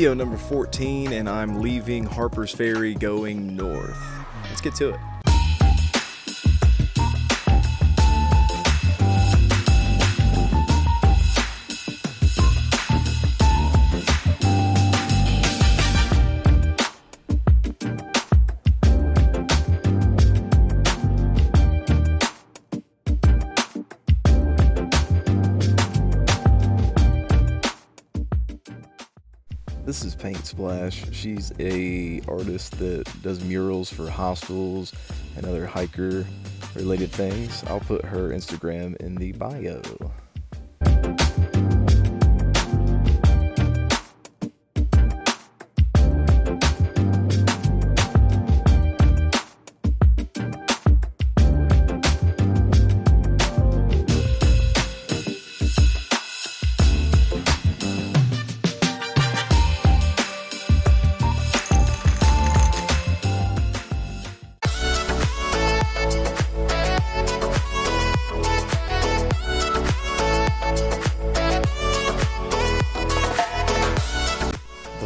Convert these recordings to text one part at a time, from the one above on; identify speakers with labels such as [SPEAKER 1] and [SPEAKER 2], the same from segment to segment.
[SPEAKER 1] Video number 14, and I'm leaving Harpers Ferry going north. Let's get to it. This is Paint Splash. She's a artist that does murals for hostels and other hiker related things. I'll put her Instagram in the bio.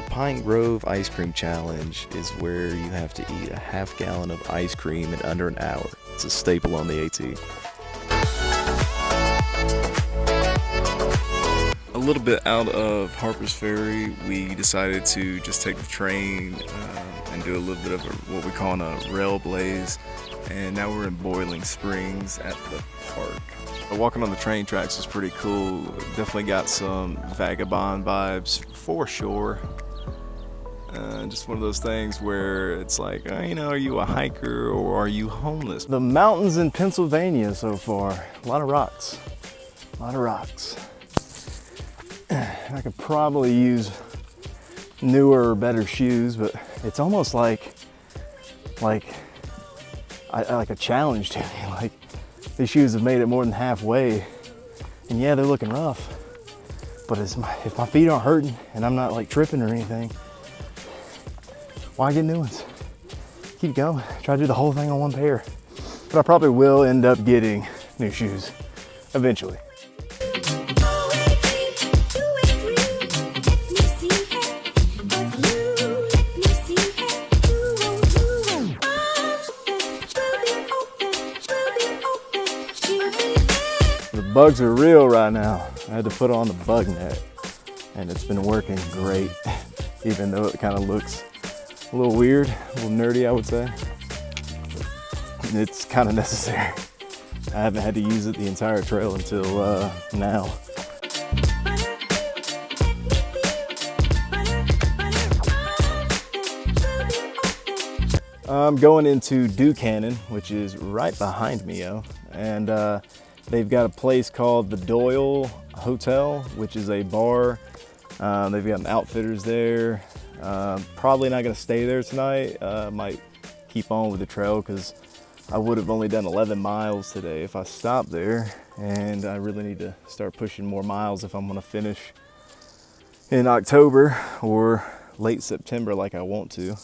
[SPEAKER 1] Pine Grove Ice Cream Challenge is where you have to eat a half gallon of ice cream in under an hour. It's a staple on the AT. A little bit out of Harpers Ferry, we decided to just take the train and do a little bit of what we call a rail blaze. And now we're in Boiling Springs at the park. Walking on the train tracks is pretty cool. Definitely got some vagabond vibes for sure. Just one of those things where it's like, are you a hiker or are you homeless? The mountains in Pennsylvania so far, a lot of rocks. I could probably use newer or better shoes, but it's almost like a challenge to me. Like, these shoes have made it more than halfway, and yeah, they're looking rough, but if my feet aren't hurting and I'm not like tripping or anything, why get new ones? Keep going. Try to do the whole thing on one pair. But I probably will end up getting new shoes eventually. The bugs are real right now. I had to put on the bug net, and it's been working great, even though it kind of looks a little weird, a little nerdy, I would say. It's kind of necessary. I haven't had to use it the entire trail until now. I'm going into Duncannon, which is right behind me, and they've got a place called the Doyle Hotel, which is a bar. They've got an Outfitters there. Probably not gonna stay there tonight. Might keep on with the trail because I would have only done 11 miles today if I stopped there, and I really need to start pushing more miles if I'm gonna finish in October or late September like I want to.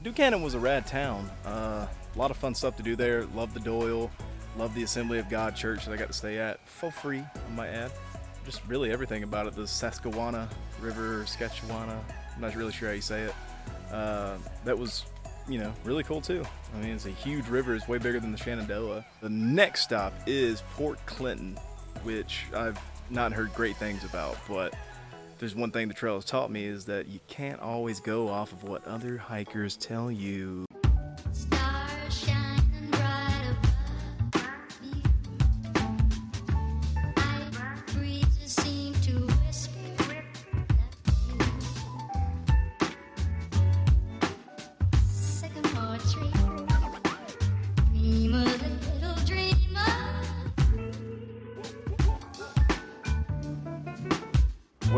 [SPEAKER 1] Duncannon was a rad town. A lot of fun stuff to do there. Love the Doyle. Love the Assembly of God church that I got to stay at for free, I might add. Just really everything about it. The Susquehanna River, Saskatchewan, I'm not really sure how you say it. That was, really cool too. I mean, it's a huge river. It's way bigger than the Shenandoah. The next stop is Port Clinton, which I've not heard great things about, but there's one thing the trail has taught me is that you can't always go off of what other hikers tell you.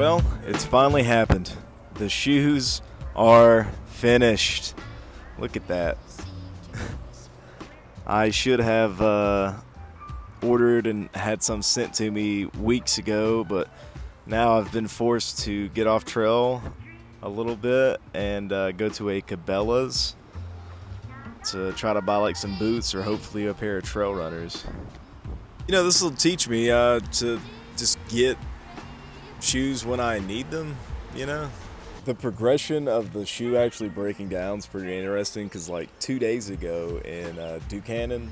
[SPEAKER 1] Well, it's finally happened. The shoes are finished. Look at that. I should have ordered and had some sent to me weeks ago, but now I've been forced to get off trail a little bit and go to a Cabela's to try to buy like some boots or hopefully a pair of trail runners. You know, this will teach me to just get shoes when I need them, you know? The progression of the shoe actually breaking down is pretty interesting because like 2 days ago in Duncannon,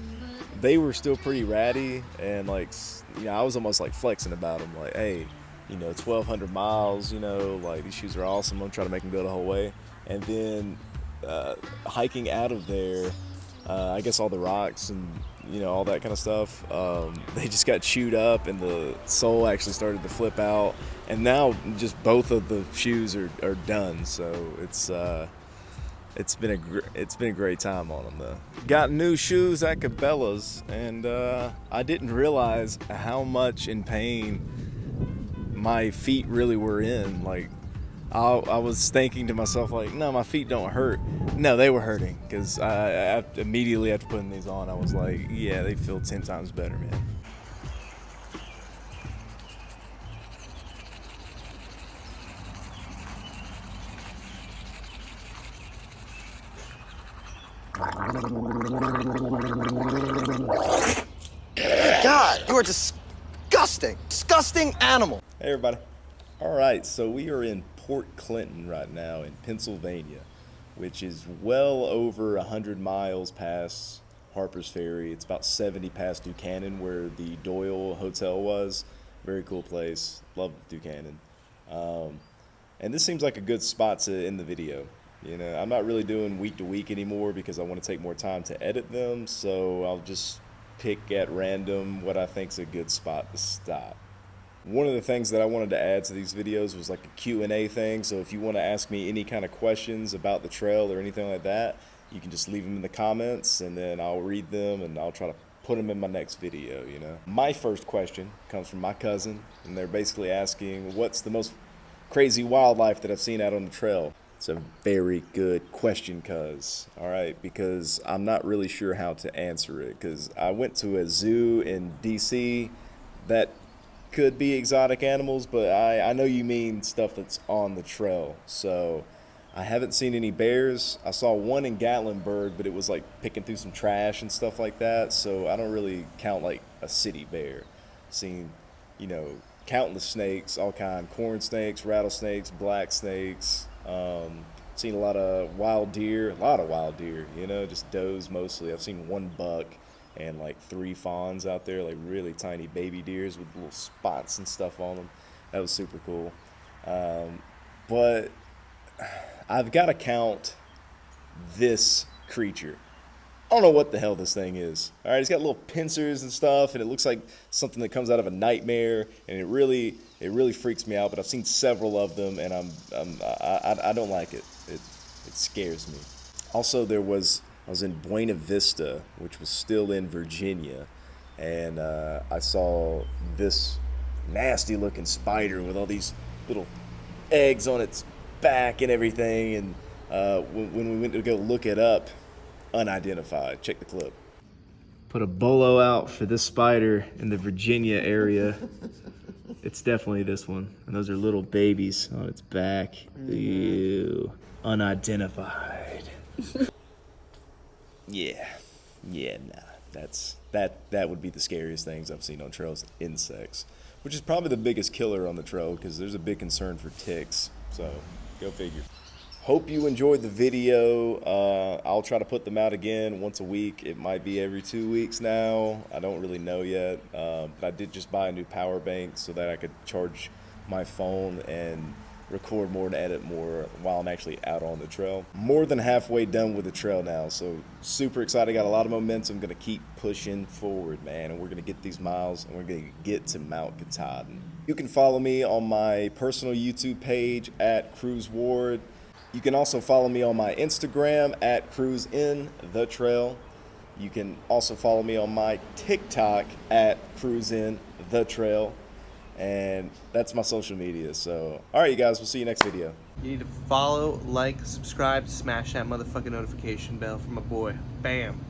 [SPEAKER 1] they were still pretty ratty and like, you know, I was almost like flexing about them like, hey, you know, 1,200 miles, you know, like these shoes are awesome. I'm trying to make them go the whole way. And then hiking out of there, I guess all the rocks and, you know, all that kind of stuff, they just got chewed up and the sole actually started to flip out. And now just both of the shoes are done. So it's been a great time on them though. Got new shoes at Cabela's and I didn't realize how much in pain my feet really were in. Like I was thinking to myself like, no, my feet don't hurt. No, they were hurting because I immediately after putting these on, I was like, yeah, they feel 10 times better, man.
[SPEAKER 2] God, you are disgusting. Disgusting animal.
[SPEAKER 1] Hey, everybody. All right, so we are in Port Clinton right now in Pennsylvania, which is well over 100 miles past Harpers Ferry. It's about 70 past Duncannon, where the Doyle Hotel was. Very cool place. Love Duncannon. And this seems like a good spot to end the video. You know, I'm not really doing week to week anymore because I want to take more time to edit them, so I'll just pick at random what I think's a good spot to stop. One of the things that I wanted to add to these videos was like a Q&A thing, so if you want to ask me any kind of questions about the trail or anything like that, you can just leave them in the comments and then I'll read them and I'll try to put them in my next video, you know. My first question comes from my cousin, and they're basically asking, what's the most crazy wildlife that I've seen out on the trail? It's a very good question, cuz, all right, because I'm not really sure how to answer it, because I went to a zoo in DC that could be exotic animals, but I know you mean stuff that's on the trail, so I haven't seen any bears. I saw one in Gatlinburg, but it was like picking through some trash and stuff like that, so I don't really count like a city bear. Seen, you know, countless snakes, all kind, corn snakes, rattlesnakes, black snakes. Seen a lot of wild deer, you know, just does mostly. I've seen one buck and like 3 fawns out there, like really tiny baby deers with little spots and stuff on them. That was super cool. But I've got to count this creature. I don't know what the hell this thing is. All right, it's got little pincers and stuff, and it looks like something that comes out of a nightmare, and it really freaks me out. But I've seen several of them, and I don't like it. It scares me. Also, I was in Buena Vista, which was still in Virginia, and I saw this nasty-looking spider with all these little eggs on its back and everything. And when we went to go look it up, unidentified. Check the clip. Put a bolo out for this spider in the Virginia area. It's definitely this one. And those are little babies on its back. Ew. Unidentified. Yeah, nah. That would be the scariest things I've seen on trails. Insects, which is probably the biggest killer on the trail because there's a big concern for ticks. So, go figure. Hope you enjoyed the video. I'll try to put them out again once a week. It might be every 2 weeks now. I don't really know yet. But I did just buy a new power bank so that I could charge my phone and record more and edit more while I'm actually out on the trail. More than halfway done with the trail now, so super excited. Got a lot of momentum. Gonna keep pushing forward, man, and we're gonna get these miles and we're gonna get to Mount Katahdin. You can follow me on my personal YouTube page at Cruz Ward. You can also follow me on my Instagram at Cruz in the Trail. You can also follow me on my TikTok at Cruz in the Trail. And that's my social media. So, all right, you guys, we'll see you next video.
[SPEAKER 3] You need to follow, like, subscribe, smash that motherfucking notification bell for my boy. Bam.